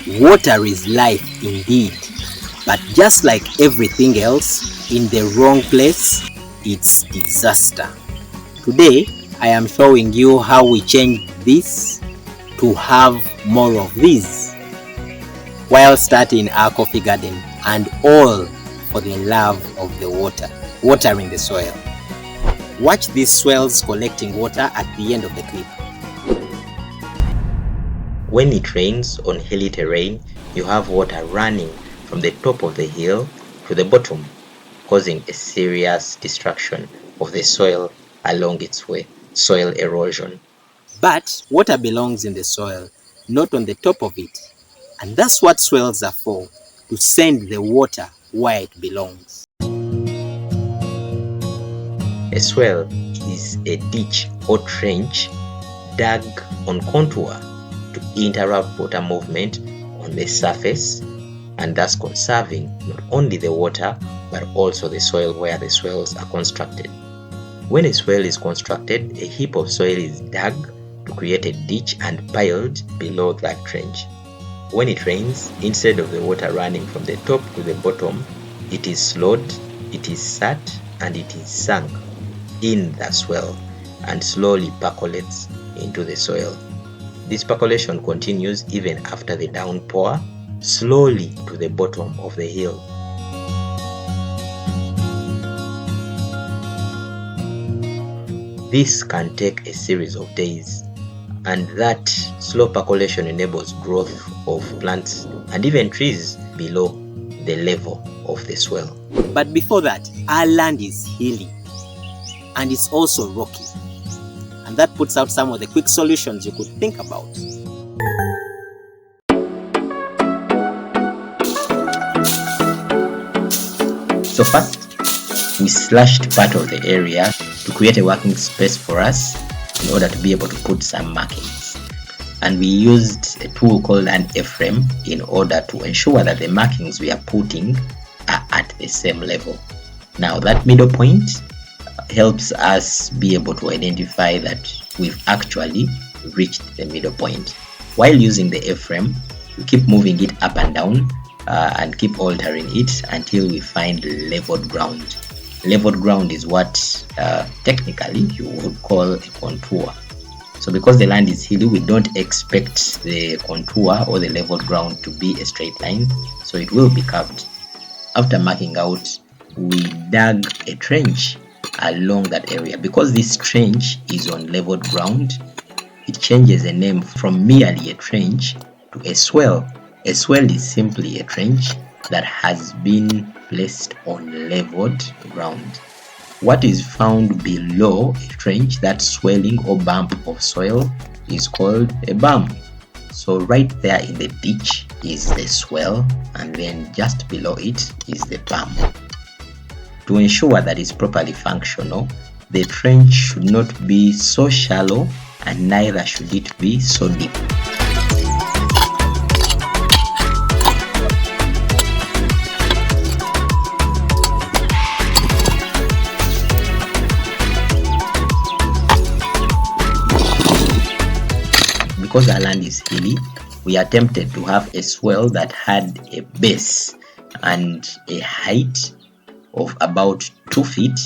Water is life indeed, but just like everything else, in the wrong place, it's disaster. Today, I am showing you how we change this to have more of these while starting our coffee garden, and all for the love of the water, watering the soil. Watch these swales collecting water at the end of the clip. When it rains on hilly terrain, you have water running from the top of the hill to the bottom, causing a serious destruction of the soil along its way, soil erosion. But water belongs in the soil, not on the top of it. And that's what swales are for, to send the water where it belongs. A swale is a ditch or trench dug on contour to interrupt water movement on the surface, and thus conserving not only the water but also the soil where the swales are constructed. When a swale is constructed, a heap of soil is dug to create a ditch and piled below that trench. When it rains, instead of the water running from the top to the bottom, it is slowed, it is sat, and it is sunk in the swale and slowly percolates into the soil. This percolation continues even after the downpour, slowly to the bottom of the hill. This can take a series of days, and that slow percolation enables growth of plants and even trees below the level of the swale. But before that, our land is hilly and it's also rocky. And that puts out some of the quick solutions you could think about. So first, we slashed part of the area to create a working space for us in order to be able to put some markings. And we used a tool called an A-frame in order to ensure that the markings we are putting are at the same level. Now that middle point helps us be able to identify that we've actually reached the middle point. While using the A-frame, we keep moving it up and down and keep altering it until we find leveled ground. Leveled ground is what technically you would call a contour. So because the land is hilly, we don't expect the contour or the leveled ground to be a straight line, so it will be curved. After marking out, we dug a trench along that area. Because this trench is on leveled ground, it changes the name from merely a trench to a swale. A swale is simply a trench that has been placed on leveled ground. What is found below a trench, that swelling or bump of soil, is called a berm. So right there in the ditch is the swale, and then just below it is the berm. To ensure that it's properly functional, the trench should not be so shallow and neither should it be so deep. Because our land is hilly, we attempted to have a swale that had a base and a height of about 2 feet.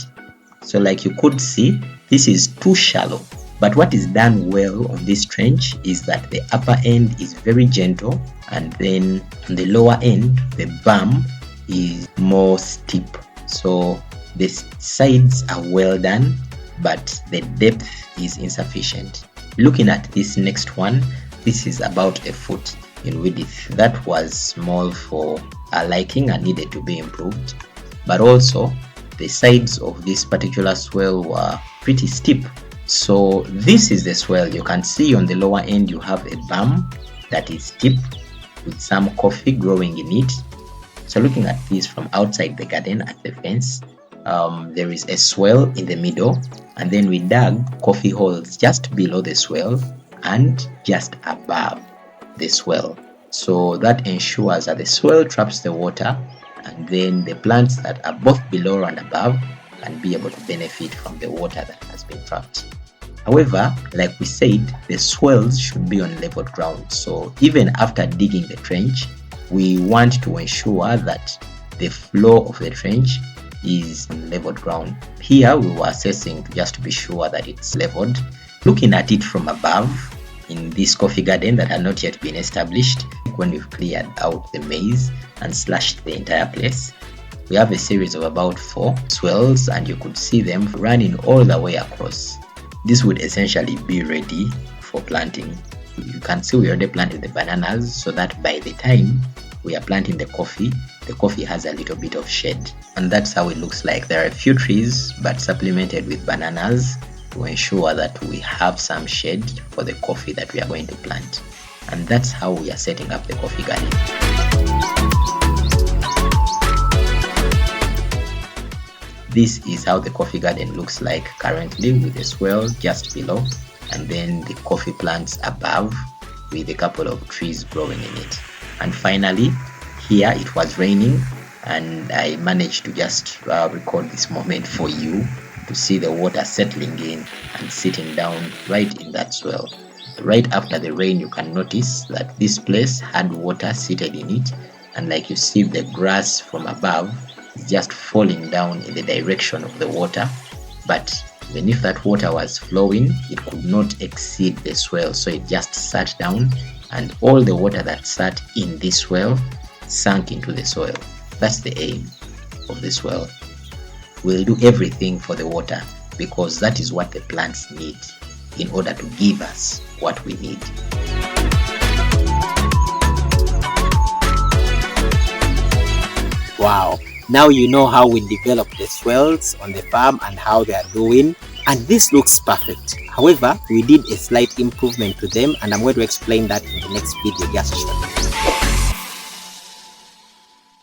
So like you could see, this is too shallow. But what is done well on this trench is that the upper end is very gentle, and then on the lower end, the berm is more steep. So the sides are well done, but the depth is insufficient. Looking at this next one, this is about 1 foot in width. That was small for our liking and needed to be improved. But also, the sides of this particular swale were pretty steep. So this is the swale. You can see on the lower end you have a berm that is steep with some coffee growing in it. So looking at this from outside the garden at the fence, there is a swale in the middle, and then we dug coffee holes just below the swale and just above the swale. So that ensures that the swale traps the water, and then the plants that are both below and above can be able to benefit from the water that has been trapped. However, like we said, the swales should be on level ground. So even after digging the trench, we want to ensure that the floor of the trench is on level ground. Here we were assessing just to be sure that it's leveled. Looking at it from above in this coffee garden that had not yet been established, when we've cleared out the maize and slashed the entire place, we have a series of about 4 swales, and you could see them running all the way across. This would essentially be ready for planting. You can see we already planted the bananas, so that by the time we are planting the coffee has a little bit of shade. And that's how it looks like. There are a few trees, but supplemented with bananas to ensure that we have some shade for the coffee that we are going to plant. And that's how we are setting up the coffee garden. This is how the coffee garden looks like currently, with the swale just below and then the coffee plants above with a couple of trees growing in it. And finally, here it was raining, and I managed to just record this moment for you to see the water settling in and sitting down right in that swale. Right after the rain, you can notice that this place had water seated in it, and like you see, the grass from above is just falling down in the direction of the water, but even if that water was flowing, it could not exceed the swale, so it just sat down, and all the water that sat in this swale sank into the soil. That's the aim of the swale. We'll do everything for the water because that is what the plants need in order to give us what we need. Wow, now you know how we develop the swales on the farm and how they are doing, and this looks perfect. However, we did a slight improvement to them, and I'm going to explain that in the next video just shortly.